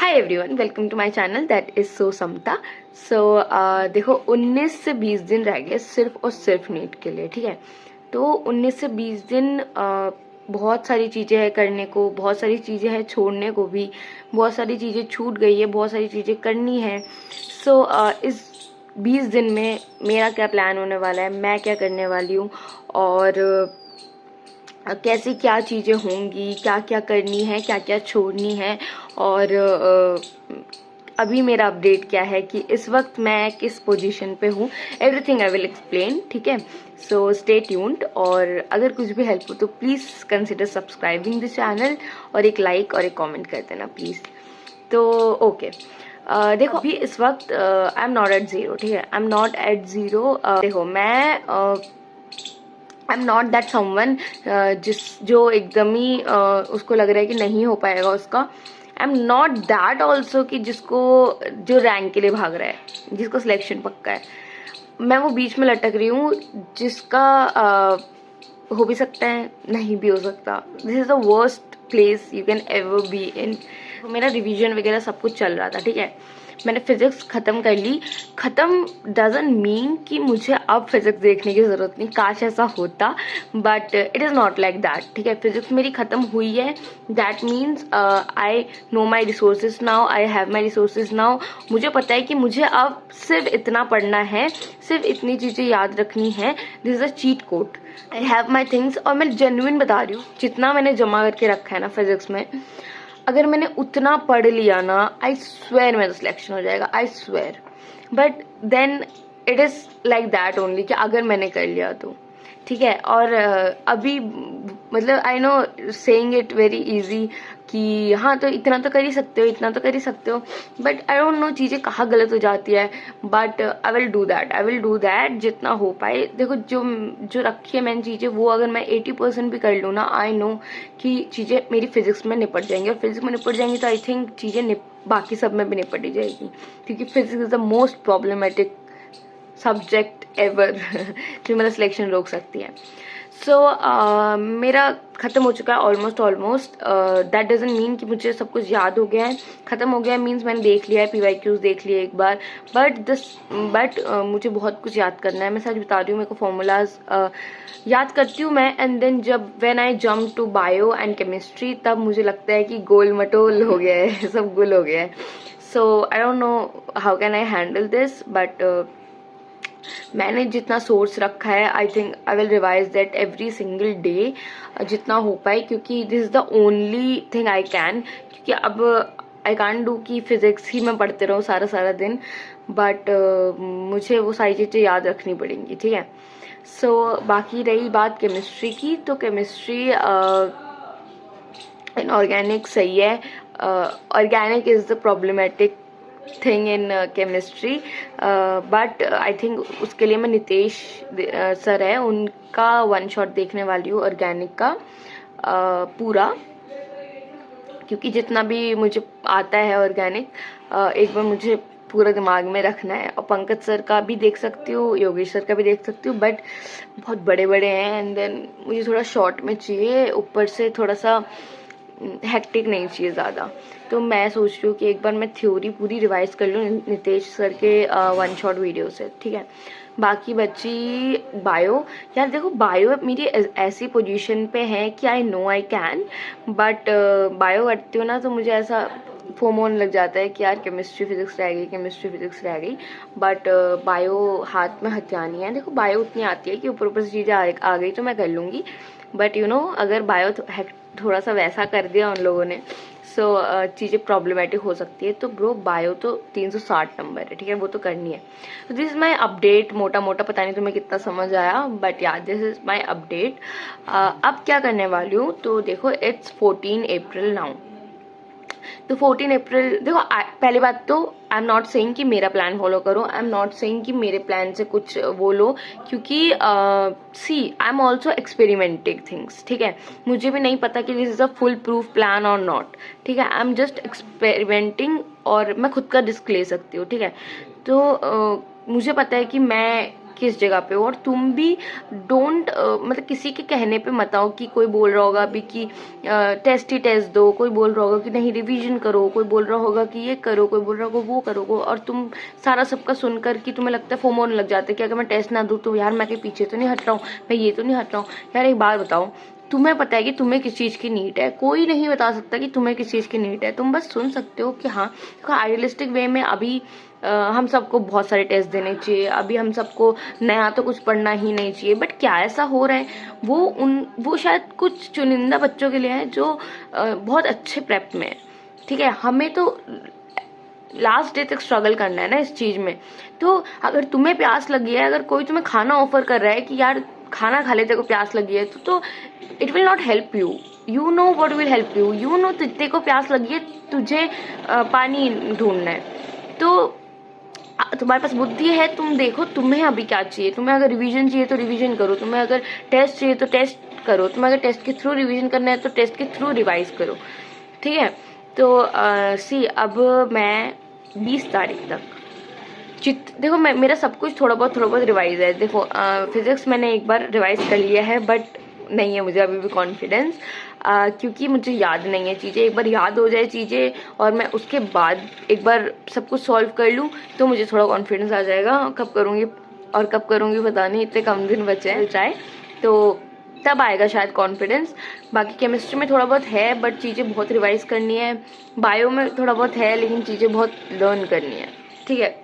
Hi everyone, welcome to my channel that is so Samta. So देखो 19 से 20 दिन रह गए सिर्फ और सिर्फ नीट के लिए। ठीक है, तो 19 से 20 दिन बहुत सारी चीज़ें हैं करने को, बहुत सारी चीज़ें हैं छोड़ने को भी, बहुत सारी चीज़ें छूट गई है, बहुत सारी चीज़ें करनी है। सो इस 20 दिन में मेरा क्या प्लान होने वाला है, मैं क्या करने वाली हूँ और कैसे क्या चीज़ें होंगी, क्या क्या करनी है, क्या क्या छोड़नी है और अभी मेरा अपडेट क्या है कि इस वक्त मैं किस पोजीशन पे हूँ, एवरीथिंग आई विल एक्सप्लेन। ठीक है, सो स्टे ट्यून्ड। और अगर कुछ भी हेल्प हो तो please consider subscribing the channel और एक लाइक और एक कमेंट कर देना प्लीज़। तो ओके, देखो अभी इस वक्त I am not at zero. ठीक है, I am not at zero. देखो मैं I am not that someone जो एकदम ही उसको लग रहा है कि नहीं हो पाएगा उसका। I am not that also कि जिसको जो रैंक के लिए भाग रहा है, जिसको सिलेक्शन पक्का है। मैं वो बीच में लटक रही हूँ जिसका हो भी सकता है, नहीं भी हो सकता। This is the worst place you can ever be in. मेरा रिवीजन वगैरह सब कुछ चल रहा था। ठीक है, मैंने फिजिक्स खत्म कर ली। खत्म डजंट मीन कि मुझे अब फिजिक्स देखने की जरूरत नहीं, काश ऐसा होता, but it is not like that. ठीक है, फिजिक्स मेरी खत्म हुई है। That means I know my resources now, I have my resources now. मुझे पता है कि मुझे अब सिर्फ इतना पढ़ना है, सिर्फ इतनी चीज़ें याद रखनी है। This is a cheat code. I have my things. और मैं जेन्युइन बता रही हूँ, जितना मैंने जमा करके रखा है ना फिजिक्स में, अगर मैंने उतना पढ़ लिया ना, आई स्वेयर मेरा सिलेक्शन हो जाएगा, I swear. But then it is like that only कि अगर मैंने कर लिया तो ठीक है। और अभी मतलब I know saying it very easy कि हाँ तो इतना तो कर ही सकते हो, इतना तो कर ही सकते हो, बट आई डोंट नो चीज़ें कहाँ गलत हो जाती है। But I will do that, I will do that जितना हो पाए। देखो जो जो रखी है मैंने चीज़ें, वो अगर मैं 80% भी कर लूँ ना, आई नो कि चीज़ें मेरी फिजिक्स में निपट जाएंगी। और फिजिक्स में निपट जाएंगी तो आई थिंक चीज़ें बाकी सब में भी निपट ही जाएगी, क्योंकि physics is the most problematic subject ever जो मेरा सिलेक्शन रोक सकती है। सो मेरा ख़त्म हो चुका है ऑलमोस्ट। दैट डजंट मीन कि मुझे सब कुछ याद हो गया है। ख़त्म हो गया है मीन्स मैंने देख लिया है, PYQs देख लिए एक बार, बट मुझे बहुत कुछ याद करना है। मैं सच बता रही हूँ, मेरे को फॉर्मूलाज याद करती हूँ मैं, एंड देन जब when I jump to bio and chemistry, तब मुझे लगता है कि गोल मटोल हो गया है, सब गुल हो गया है। So I don't know how can I handle this, but मैंने जितना सोर्स रखा है, I think I will revise that every single day जितना हो पाए, क्योंकि this is the only thing I can. क्योंकि अब आई कांट डू कि फिजिक्स ही मैं पढ़ते रहूँ सारा सारा दिन, बट मुझे वो सारी चीज़ें याद रखनी पड़ेंगी। ठीक है, सो बाकी रही बात केमिस्ट्री की, तो केमिस्ट्री इन ऑर्गेनिक सही है। Organic is the problematic thing in chemistry, but I think उसके लिए मैं नितेश सर है, उनका वन शॉट देखने वाली हूँ ऑर्गेनिक का पूरा, क्योंकि जितना भी मुझे आता है ऑर्गेनिक एक बार मुझे पूरा दिमाग में रखना है। और पंकज सर का भी देख सकती हूँ, योगेश सर का भी देख सकती हूँ, बट बहुत बड़े बड़े हैं, एंड देन मुझे थोड़ा शॉर्ट में चाहिए, ऊपर से थोड़ा सा हेक्टिक नहीं चाहिए ज़्यादा। तो मैं सोच रही हूँ कि एक बार मैं थ्योरी पूरी रिवाइज कर लूँ नितेश सर के वन शॉट वीडियो से। ठीक है, बाकी बची बायो। यार देखो बायो मेरी ऐसी पोजीशन पे है कि I know I can, but bio करती हूँ ना तो मुझे ऐसा फोमो होने लग जाता है कि यार केमिस्ट्री फिजिक्स रह गई, केमिस्ट्री फिजिक्स रह गई। बट बायो हाथ में हथियानी है। देखो बायो उतनी आती है कि ऊपर ऊपर से चीज़ें आ गई तो मैं कर लूँगी, बट यू नो अगर बायो थोड़ा सा वैसा कर दिया उन लोगों ने, सो चीज़ें प्रॉब्लमेटिक हो सकती है। तो ब्रो बायो तो 360 नंबर है, ठीक है, वो तो करनी है। तो दिस इज माई अपडेट, मोटा मोटा, पता नहीं तुम्हें कितना समझ आया, बट या दिस इज माई अपडेट। अब क्या करने वाली हूँ, तो देखो इट्स 14 अप्रैल नाउ। तो 14 अप्रैल देखो, पहली बात तो आई एम नॉट सेइंग कि मेरा प्लान फॉलो करो, आई एम नॉट सेइंग कि मेरे प्लान से कुछ वो लो, क्योंकि see I am also experimenting things. ठीक है, मुझे भी नहीं पता कि this is a full proof plan और नॉट। ठीक है, आई एम जस्ट एक्सपेरिमेंटिंग, और मैं खुद का रिस्क ले सकती हूँ। ठीक है, तो मुझे पता है कि मैं किस जगह पे हो, और तुम भी डोंट मतलब किसी के कहने पे मत आओ कि कोई बोल रहा होगा अभी कि टेस्ट ही टेस्ट दो, कोई बोल रहा होगा कि नहीं रिवीजन करो, कोई बोल रहा होगा कि ये करो, कोई बोल रहा होगा वो करो, और तुम सारा सबका सुनकर कि तुम्हें लगता है फोमो होने लग जाता है कि अगर मैं टेस्ट ना दूँ तो यार मैं कहीं पीछे तो नहीं हट रहा हूँ, मैं ये तो नहीं हट रहा हूँ। यार एक बात बताओ, तुम्हें पता है कि तुम्हें किस चीज़ की नीड है, कोई नहीं बता सकता कि तुम्हें किस चीज़ की नीड है। तुम बस सुन सकते हो कि हाँ आइडियलिस्टिक वे में अभी हम सबको बहुत सारे टेस्ट देने चाहिए, अभी हम सबको नया तो कुछ पढ़ना ही नहीं चाहिए। बट क्या ऐसा हो रहा है, वो शायद कुछ चुनिंदा बच्चों के लिए है जो बहुत अच्छे प्रेप में है, ठीक है। हमें तो लास्ट डे तक स्ट्रगल करना है ना इस चीज में। तो अगर तुम्हें प्यास लगी है, अगर कोई तुम्हें खाना ऑफर कर रहा है कि यार खाना खा ले, तेरे को प्यास लगी है, तो it will not help you. You know what will help you, you know तेरे को प्यास लगी है, तुझे पानी ढूंढना है, तो तुम्हारे पास बुद्धि है, तुम देखो तुम्हें अभी क्या चाहिए। तुम्हें अगर रिवीजन चाहिए तो रिवीजन करो, तुम्हें अगर टेस्ट चाहिए तो टेस्ट करो, तुम्हें अगर टेस्ट के थ्रू रिवीजन करना है तो टेस्ट के थ्रू रिवाइज करो, ठीक है। तो सी अब मैं 20 तारीख तक देखो मेरा सब कुछ थोड़ा बहुत रिवाइज है। देखो फिजिक्स मैंने एक बार रिवाइज कर लिया है, बट नहीं है मुझे अभी भी कॉन्फिडेंस, क्योंकि मुझे याद नहीं है चीज़ें। एक बार याद हो जाए चीज़ें और मैं उसके बाद एक बार सब कुछ सॉल्व कर लूँ तो मुझे थोड़ा कॉन्फिडेंस आ जाएगा। कब करूँगी और कब करूँगी पता नहीं, इतने कम दिन बचे हैं चाहे, तो तब आएगा शायद कॉन्फिडेंस। बाकी केमिस्ट्री में थोड़ा बहुत है बट चीज़ें बहुत रिवाइज करनी है, बायो में थोड़ा बहुत है लेकिन चीज़ें बहुत लर्न करनी है, ठीक है।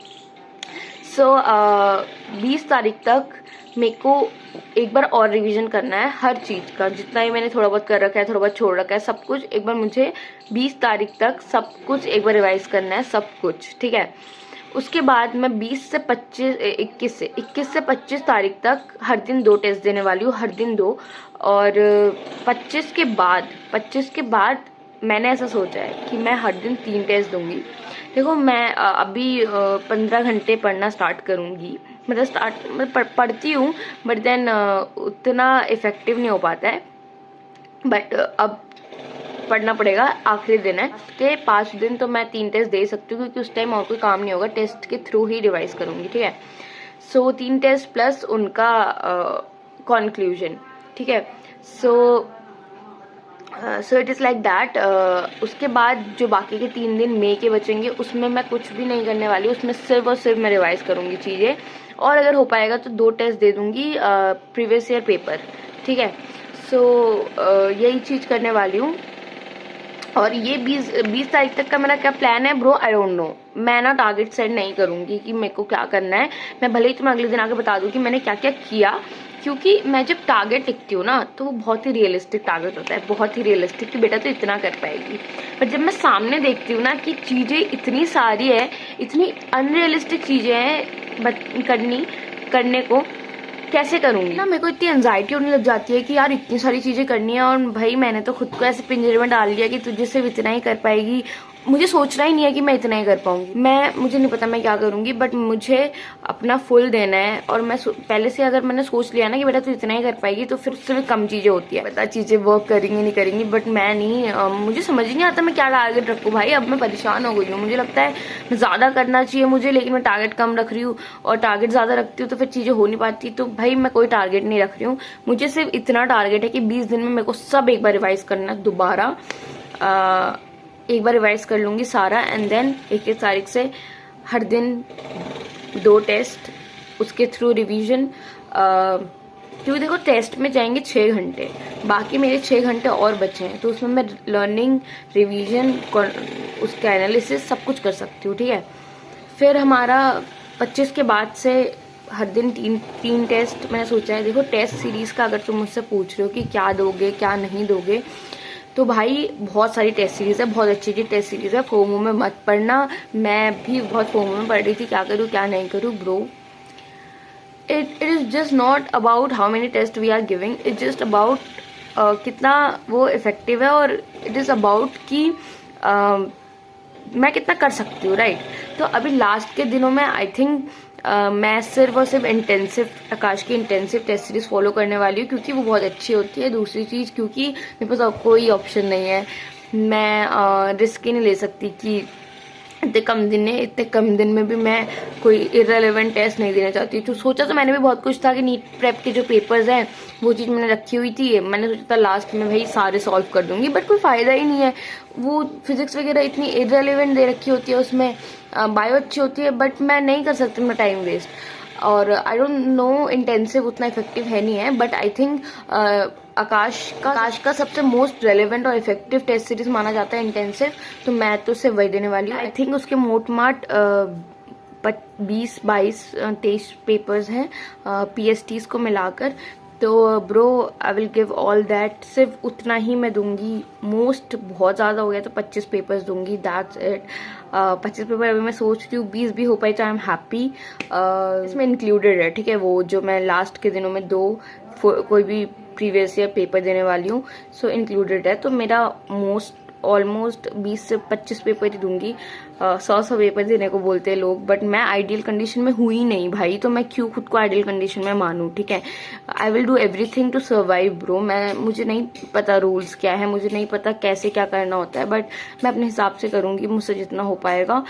सो 20 तारीख तक मेरे को एक बार और रिवीजन करना है हर चीज़ का, जितना ही मैंने थोड़ा बहुत कर रखा है, थोड़ा बहुत छोड़ रखा है, सब कुछ एक बार मुझे 20 तारीख तक सब कुछ एक बार रिवाइज करना है, सब कुछ, ठीक है। उसके बाद मैं 21 से 25 तारीख तक हर दिन 2 टेस्ट देने वाली हूँ, हर दिन 2। और 25 के बाद मैंने ऐसा सोचा है कि मैं हर दिन 3 टेस्ट दूंगी। देखो मैं अभी 15 घंटे पढ़ना स्टार्ट करूंगी, मतलब मैं पढ़ती हूँ बट देन उतना इफेक्टिव नहीं हो पाता है। बट अब पढ़ना पड़ेगा, आखिरी दिन है के 5 दिन तो मैं 3 टेस्ट दे सकती हूँ क्योंकि उस टाइम और कोई काम नहीं होगा, टेस्ट के थ्रू ही रिवाइज करूंगी, ठीक है। सो 3 टेस्ट प्लस उनका कंक्लूजन, ठीक है। So it is like that. उसके बाद जो बाकी के 3 दिन मई के बचेंगे उसमें मैं कुछ भी नहीं करने वाली, उसमें सिर्फ और सिर्फ मैं रिवाइज करूंगी चीज़ें, और अगर हो पाएगा तो 2 टेस्ट दे दूंगी प्रीवियस ईयर पेपर, ठीक है। सो यही चीज़ करने वाली हूँ। और ये 20 तारीख तक का मेरा क्या प्लान है ब्रो, आई डोंट नो। मैं ना टारगेट सेट नहीं करूंगी कि मेरे को क्या करना है, मैं भले ही तुम्हें अगले दिन आके बता दूं कि मैंने क्या क्या किया, क्योंकि मैं जब टारगेट लिखती हूँ ना तो वो बहुत ही रियलिस्टिक टारगेट होता है, बहुत ही रियलिस्टिक कि बेटा तो इतना कर पाएगी। पर जब मैं सामने देखती हूँ ना कि चीज़ें इतनी सारी है, इतनी अनरियलिस्टिक चीज़ें हैं करने को, कैसे करूंगी ना, मेरे को इतनी एंजाइटी होने लग जाती है कि यार इतनी सारी चीजें करनी है, और भाई मैंने तो खुद को ऐसे पिंजरे में डाल लिया कि तुझे सिर्फ इतना ही कर पाएगी। मुझे सोचना ही नहीं है कि मैं इतना ही कर पाऊंगी, मुझे नहीं पता मैं क्या करूंगी, बट मुझे अपना फुल देना है। और मैं पहले से अगर मैंने सोच लिया ना कि बेटा तू इतना ही कर पाएगी तो फिर उससे भी कम चीजें होती है, पता चीजें वर्क करेंगी नहीं करेंगी, बट मैं नहीं, मुझे समझ ही नहीं आता मैं क्या टारगेट रखूँ भाई। अब मैं परेशान हो गई हूँ, मुझे लगता है ज्यादा करना चाहिए मुझे, लेकिन मैं टारगेट कम रख रही हूँ, और टारगेट ज्यादा रखती हूँ तो फिर चीजें हो नहीं पाती। तो भाई मैं कोई टारगेट नहीं रख रही हूँ, मुझे सिर्फ इतना टारगेट है कि 20 दिन में मेरे को सब एक बार रिवाइज करना है दोबारा, एक बार रिवाइज कर लूंगी सारा, एंड देन 21 तारीख से हर दिन 2 टेस्ट, उसके थ्रू रिवीजन। क्योंकि देखो टेस्ट में जाएंगे 6 घंटे, बाकी मेरे 6 घंटे और बचे हैं, तो उसमें मैं लर्निंग, रिवीजन, उसका एनालिसिस सब कुछ कर सकती हूँ, ठीक है। फिर हमारा 25 के बाद से हर दिन 3 टेस्ट मैंने सोचा है। देखो टेस्ट सीरीज का अगर तुम मुझसे पूछ रहे हो कि क्या दोगे क्या नहीं दोगे, तो भाई बहुत सारी टेस्ट सीरीज है, बहुत अच्छी टेस्ट सीरीज है, फोमो में मत पढ़ना। मैं भी बहुत फोमो में पढ़ रही थी, क्या करूँ क्या नहीं करूँ bro. It is just not about how many test we are giving, it just about कितना वो इफेक्टिव है, और इट इज अबाउट कि मैं कितना कर सकती हूँ, राइट। तो अभी लास्ट के दिनों में आई थिंक मैं सिर्फ और सिर्फ इंटेंसिव, आकाश की इंटेंसिव टेस्ट सीरीज फॉलो करने वाली हूँ, क्योंकि वो बहुत अच्छी होती है। दूसरी चीज़ क्योंकि मेरे पास कोई ऑप्शन नहीं है, मैं रिस्क ही नहीं ले सकती कि इतने कम दिन में भी मैं कोई इररिलेवेंट टेस्ट नहीं देना चाहती। तो सोचा तो मैंने भी बहुत कुछ था कि नीट प्रेप के जो पेपर्स हैं वो चीज़ मैंने रखी हुई थी। मैंने सोचा था लास्ट में भाई सारे सॉल्व कर दूंगी, बट कोई फ़ायदा ही नहीं है। वो फिजिक्स वगैरह इतनी इररिलेवेंट दे रखी होती है, उसमें बायो अच्छी होती है, बट मैं नहीं कर सकती मैं टाइम वेस्ट। और आई डोंट नो इंटेंसिव उतना इफेक्टिव है नहीं है, बट आई थिंक आकाश का सबसे मोस्ट रेलेवेंट और इफेक्टिव टेस्ट सीरीज माना जाता है इंटेंसिव, तो मैं तो सिर्फ वही देने वाली हूँ। आई थिंक उसके मोट माट 20, 22, 23 पेपर्स हैं PSTs को मिलाकर। तो bro I will give all that, सिर्फ उतना ही मैं दूंगी। मोस्ट बहुत ज़्यादा हो गया तो 25 पेपर्स दूंगी, दैट्स इट। 25 पेपर अभी मैं सोच रही हूँ 20 भी हो पाए तो आई एम हैप्पी। इसमें इंक्लूडेड है, ठीक है, वो जो मैं लास्ट के दिनों में 2 कोई भी प्रीवियस ईयर पेपर देने वाली हूँ, सो इंक्लूडेड है। तो मेरा ऑलमोस्ट 20 से 25 पेपर ही दूंगी। 100 पेपर देने को बोलते हैं लोग, बट मैं आइडियल कंडीशन में हुई नहीं भाई, तो मैं क्यों खुद को आइडियल कंडीशन में मानूं, ठीक है। I will do everything to survive bro. मुझे नहीं पता रूल्स क्या है, मुझे नहीं पता कैसे क्या करना होता है, बट मैं अपने हिसाब से करूंगी, मुझसे जितना हो पाएगा।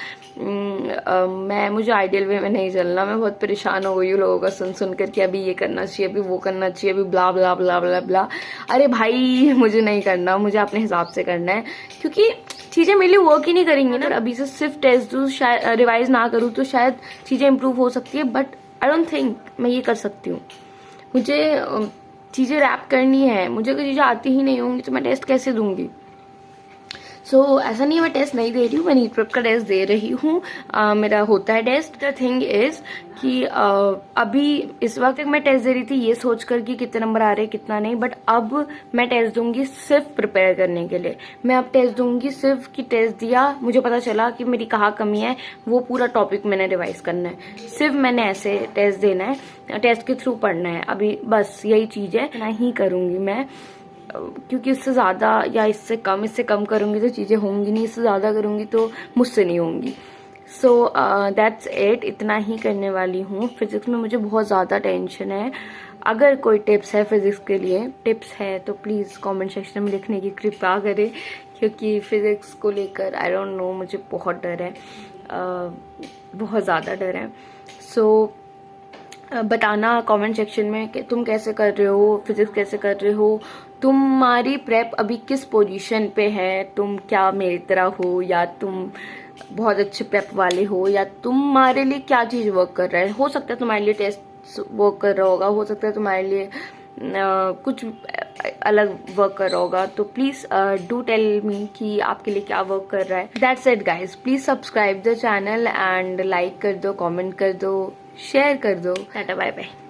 मुझे आइडियल वे में नहीं चलना। मैं बहुत परेशान हो गई हूँ लोगों का सुन कर कि अभी ये करना चाहिए, अभी वो करना चाहिए, अभी ब्ला ब्ला ब्ला ब्ला ब्ला। अरे भाई मुझे नहीं करना, मुझे अपने हिसाब से करना है, क्योंकि चीजें मेरे लिए वर्क ही नहीं करेंगी ना। अभी से सिर्फ टेस्ट दूँ, शायद रिवाइज ना करूँ तो शायद चीजें इंप्रूव हो सकती है, बट आई डोंट थिंक मैं ये कर सकती हूँ। मुझे चीजें रैप करनी है, मुझे अगर चीजें आती ही नहीं होंगी तो मैं टेस्ट कैसे दूंगी। सो ऐसा नहीं है मैं टेस्ट नहीं दे रही हूँ, मैं नीट प्रेप का टेस्ट दे रही हूँ। मेरा होता है टेस्ट। द थिंग इज कि अभी इस वक्त मैं टेस्ट दे रही थी ये सोचकर कि कितने नंबर आ रहे हैं कितना नहीं, बट अब मैं टेस्ट दूंगी सिर्फ प्रिपेयर करने के लिए। मैं अब टेस्ट दूंगी सिर्फ कि टेस्ट दिया, मुझे पता चला कि मेरी कहाँ कमी है, वो पूरा टॉपिक मैंने रिवाइज करना है। सिर्फ मैंने ऐसे टेस्ट देना है, टेस्ट के थ्रू पढ़ना है अभी, बस यही चीज है। नहीं करूंगी मैं, क्योंकि इससे ज्यादा या इससे कम करूंगी तो चीजें होंगी नहीं, इससे ज्यादा करूंगी तो मुझसे नहीं होंगी। सो दैट्स इट, इतना ही करने वाली हूँ। फिजिक्स में मुझे बहुत ज्यादा टेंशन है। अगर कोई टिप्स है फिजिक्स के लिए, टिप्स है तो प्लीज कमेंट सेक्शन में लिखने की कृपा करें, क्योंकि फिजिक्स को लेकर आई डोंट नो, मुझे बहुत डर है, बहुत ज्यादा डर है। सो बताना कमेंट सेक्शन में कि तुम कैसे कर रहे हो, फिजिक्स कैसे कर रहे हो, तुम्हारी प्रेप अभी किस पोजीशन पे है, तुम क्या मेरी तरह हो, या तुम बहुत अच्छे प्रेप वाले हो, या तुम्हारे लिए क्या चीज वर्क कर रहा है। हो सकता है तुम्हारे लिए टेस्ट वर्क कर रहा होगा, हो सकता है तुम्हारे लिए कुछ अलग वर्क कर रहा होगा। तो प्लीज डू टेल मी कि आपके लिए क्या वर्क कर रहा है। That's it guys, please subscribe the channel and like कर दो, कमेंट कर दो, शेयर कर दो। Tata bye bye.